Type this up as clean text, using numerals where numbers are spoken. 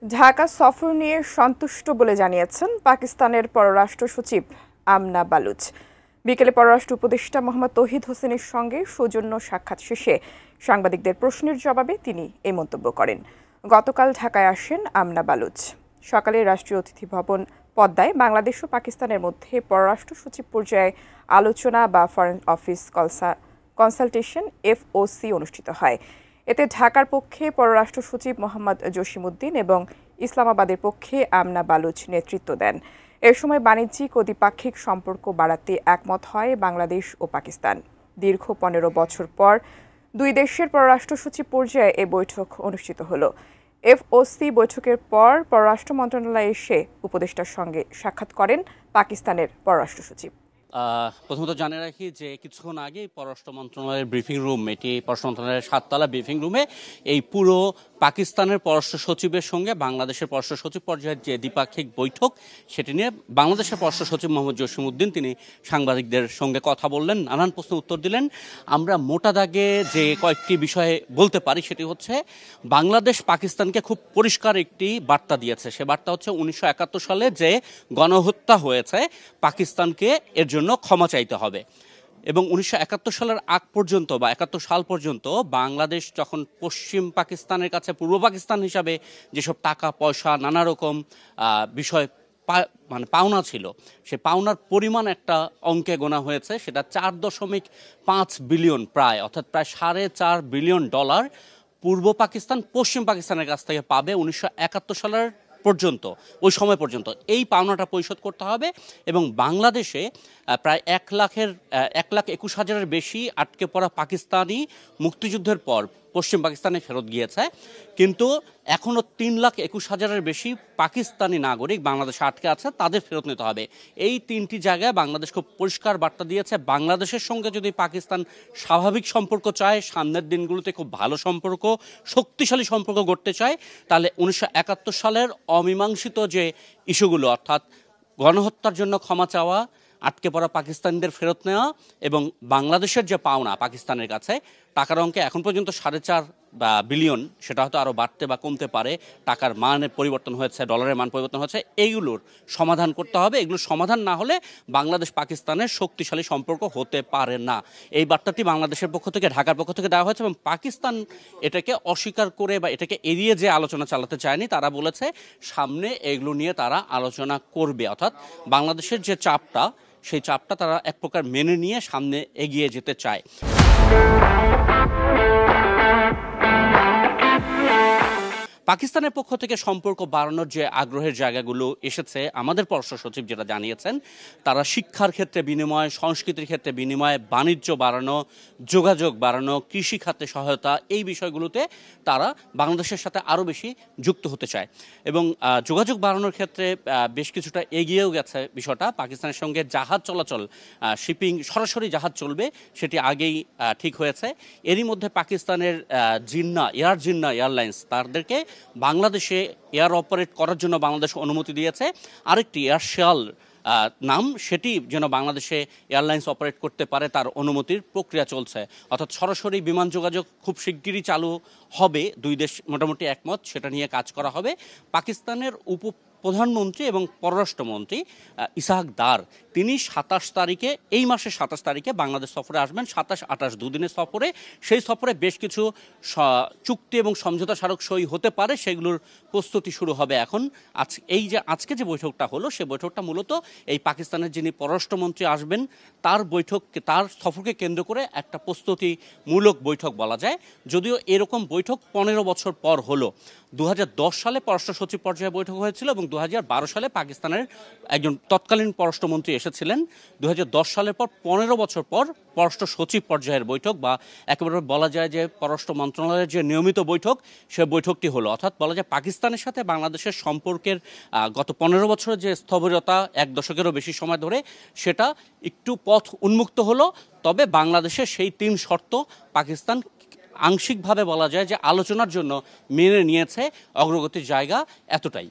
ঢাকা সফর নিয়ে সন্তুষ্ট বলে জানিয়েছেন পাকিস্তানের পররাষ্ট্র সচিব আমনা বালুচ। বিকেলে পররাষ্ট্র উপদেষ্টা মোহাম্মদ তৌহিদ হোসেনের সঙ্গে সৌজন্য সাক্ষাৎ শেষে সাংবাদিকদের প্রশ্নের জবাবে তিনি এই মন্তব্য করেন। গতকাল ঢাকায় আসেন আমনা বালুচ। সকালে রাষ্ট্রীয় অতিথি ভবন পদ্মায় বাংলাদেশ ও পাকিস্তানের মধ্যে পররাষ্ট্র সচিব পর্যায়ে আলোচনা বা ফরেন অফিস কনসালটেশন FOC অনুষ্ঠিত হয়। এতে ঢাকার পক্ষে পররাষ্ট্র সচিব মোহাম্মদ জসিমউদ্দিন এবং ইসলামাবাদের পক্ষে আমনা বালুচ নেতৃত্ব দেন। এ সময় বাণিজ্যিক ও দ্বিপাক্ষিক সম্পর্ক বাড়াতে একমত হয় বাংলাদেশ ও পাকিস্তান। দীর্ঘ 15 বছর পর দুই দেশের পররাষ্ট্র সচিব পর্যায়ে এ বৈঠক অনুষ্ঠিত হলো। FOC বৈঠকের পর পররাষ্ট্র মন্ত্রণালয়ে এসে উপদেষ্টার সঙ্গে সাক্ষাৎ করেন পাকিস্তানের পররাষ্ট্র সচিব। প্রথমত জানিয়ে রাখি যে কিছুক্ষণ আগে পররাষ্ট্র মন্ত্রণালয়ের ব্রিফিং রুম, এটি পররাষ্ট্র মন্ত্রণালয়ের 7তলা ব্রিফিং রুমে এই পুরো পাকিস্তানের পররাষ্ট্র সচিবের সঙ্গে বাংলাদেশের পররাষ্ট্র সচিব পর্যায়ের যে দ্বিপাক্ষিক বৈঠক সেটি নিয়ে বাংলাদেশের পররাষ্ট্র সচিব মোহাম্মদ জসিমউদ্দিন তিনি সাংবাদিকদের সঙ্গে কথা বললেন, নানান প্রশ্ন উত্তর দিলেন। আমরা মোটা দাগে যে কয়েকটি বিষয়ে বলতে পারি সেটি হচ্ছে বাংলাদেশ পাকিস্তানকে খুব পরিষ্কার একটি বার্তা দিয়েছে। সে বার্তা হচ্ছে 1971 সালে যে গণহত্যা হয়েছে পাকিস্তানকে এর জন্য ক্ষমা চাইতে হবে। এবং 1971 সালের আগ পর্যন্ত বা 71 সাল পর্যন্ত বাংলাদেশ যখন পশ্চিম পাকিস্তানের কাছে পূর্ব পাকিস্তান হিসাবে যেসব টাকা পয়সা নানা রকম বিষয় পাওনা ছিল, সে পাওনার পরিমাণ একটা অঙ্কে গোনা হয়েছে, সেটা 4.5 বিলিয়ন প্রায়, অর্থাৎ প্রায় $4.5 বিলিয়ন পূর্ব পাকিস্তান পশ্চিম পাকিস্তানের কাছ থেকে পাবে 1971 সালের পর্যন্ত, ওই সময় পর্যন্ত এই পাওনাটা পরিশোধ করতে হবে। এবং বাংলাদেশে প্রায় 1,21,000-এর বেশি আটকে পড়া পাকিস্তানি মুক্তিযুদ্ধের পর পশ্চিম পাকিস্তানে ফেরত গিয়েছে, কিন্তু এখনও 3,21,000-এর বেশি পাকিস্তানি নাগরিক বাংলাদেশে আটকে আছে, তাদের ফেরত নিতে হবে। এই 3টি জায়গায় বাংলাদেশ খুব পরিষ্কার বার্তা দিয়েছে, বাংলাদেশের সঙ্গে যদি পাকিস্তান স্বাভাবিক সম্পর্ক চায়, সামনের দিনগুলোতে খুব ভালো সম্পর্ক, শক্তিশালী সম্পর্ক গড়তে চায়, তাহলে 1971 সালের অমীমাংসিত যে ইস্যুগুলো, অর্থাৎ গণহত্যার জন্য ক্ষমা চাওয়া, আটকে পড়া পাকিস্তানিদের ফেরত নেওয়া এবং বাংলাদেশের যে পাওনা পাকিস্তানের কাছে টাকার অঙ্কে এখন পর্যন্ত $4.5 বিলিয়ন, সেটা হয়তো আরও বাড়তে বা কমতে পারে, টাকার মানের পরিবর্তন হয়েছে, ডলারের মান পরিবর্তন হয়েছে, এইগুলোর সমাধান করতে হবে। এগুলোর সমাধান না হলে বাংলাদেশ পাকিস্তানের শক্তিশালী সম্পর্ক হতে পারে না। এই বার্তাটি বাংলাদেশের পক্ষ থেকে, ঢাকার পক্ষ থেকে দেওয়া হয়েছে এবং পাকিস্তান এটাকে অস্বীকার করে বা এটাকে এড়িয়ে যে আলোচনা চালাতে চায়নি। তারা বলেছে সামনে এগুলো নিয়ে তারা আলোচনা করবে, অর্থাৎ বাংলাদেশের যে চাপটা, সেই চাপটা তারা এক প্রকার মেনে নিয়ে সামনে এগিয়ে যেতে চায়। পাকিস্তানের পক্ষ থেকে সম্পর্ক বাড়ানোর যে আগ্রহের জায়গাগুলো এসেছে, আমাদের পররাষ্ট্র সচিব যেটা জানিয়েছেন, তারা শিক্ষার ক্ষেত্রে বিনিময়, সংস্কৃতির ক্ষেত্রে বিনিময়, বাণিজ্য বাড়ানো, যোগাযোগ বাড়ানো, কৃষি খাতে সহায়তা, এই বিষয়গুলোতে তারা বাংলাদেশের সাথে আরও বেশি যুক্ত হতে চায়। এবং যোগাযোগ বাড়ানোর ক্ষেত্রে বেশ কিছুটা এগিয়েও গেছে বিষয়টা। পাকিস্তানের সঙ্গে জাহাজ চলাচল, শিপিং, সরাসরি জাহাজ চলবে, সেটি আগেই ঠিক হয়েছে। এরই মধ্যে পাকিস্তানের এয়ার জিন্না এয়ারলাইন্স তাদেরকে বাংলাদেশে এয়ার অপারেট করার জন্য বাংলাদেশ অনুমতি দিয়েছে। আরেকটি এয়ারশেল নাম, সেটি যেন বাংলাদেশে এয়ারলাইন্স অপারেট করতে পারে, তার অনুমতির প্রক্রিয়া চলছে। অর্থাৎ সরাসরি বিমান যোগাযোগ খুব শিগগিরই চালু হবে। দুই দেশ মোটামুটি একমত, সেটা নিয়ে কাজ করা হবে। পাকিস্তানের প্রধানমন্ত্রী এবং পররাষ্ট্রমন্ত্রী ইসহাক দার, তিনি 27 তারিখে, এই মাসের 27 তারিখে বাংলাদেশ সফরে আসবেন। 27-28 দুদিনের সফরে। সেই সফরে বেশ কিছু চুক্তি এবং সমঝোতা স্মারক সই হতে পারে, সেগুলোর প্রস্তুতি শুরু হবে এখন। আজকে যে বৈঠকটা হলো, সে বৈঠকটা মূলত এই পাকিস্তানের যিনি পররাষ্ট্রমন্ত্রী আসবেন তার সফরকে কেন্দ্র করে একটা প্রস্তুতিমূলক বৈঠক বলা যায়। যদিও এরকম বৈঠক 15 বছর পর হলো। 2010 সালে পররাষ্ট্র সচিব পর্যায়ে বৈঠক হয়েছিল এবং 2012 সালে পাকিস্তানের একজন তৎকালীন পররাষ্ট্রমন্ত্রী এসেছিলেন। 2010 সালের পর 15 বছর পর পররাষ্ট্র সচিব পর্যায়ের বৈঠক, বা একেবারে বলা যায় যে পররাষ্ট্র মন্ত্রণালয়ের যে নিয়মিত বৈঠক, সে বৈঠকটি হলো। অর্থাৎ বলা যায় পাকিস্তানের সাথে বাংলাদেশের সম্পর্কের গত 15 বছরের যে স্থবিরতা, 1 দশকেরও বেশি সময় ধরে, সেটা একটু পথ উন্মুক্ত হলো। তবে বাংলাদেশের সেই 3 শর্ত পাকিস্তান আংশিকভাবে বলা যায় যে আলোচনার জন্য মেনে নিয়েছে। অগ্রগতির জায়গা এতটাই।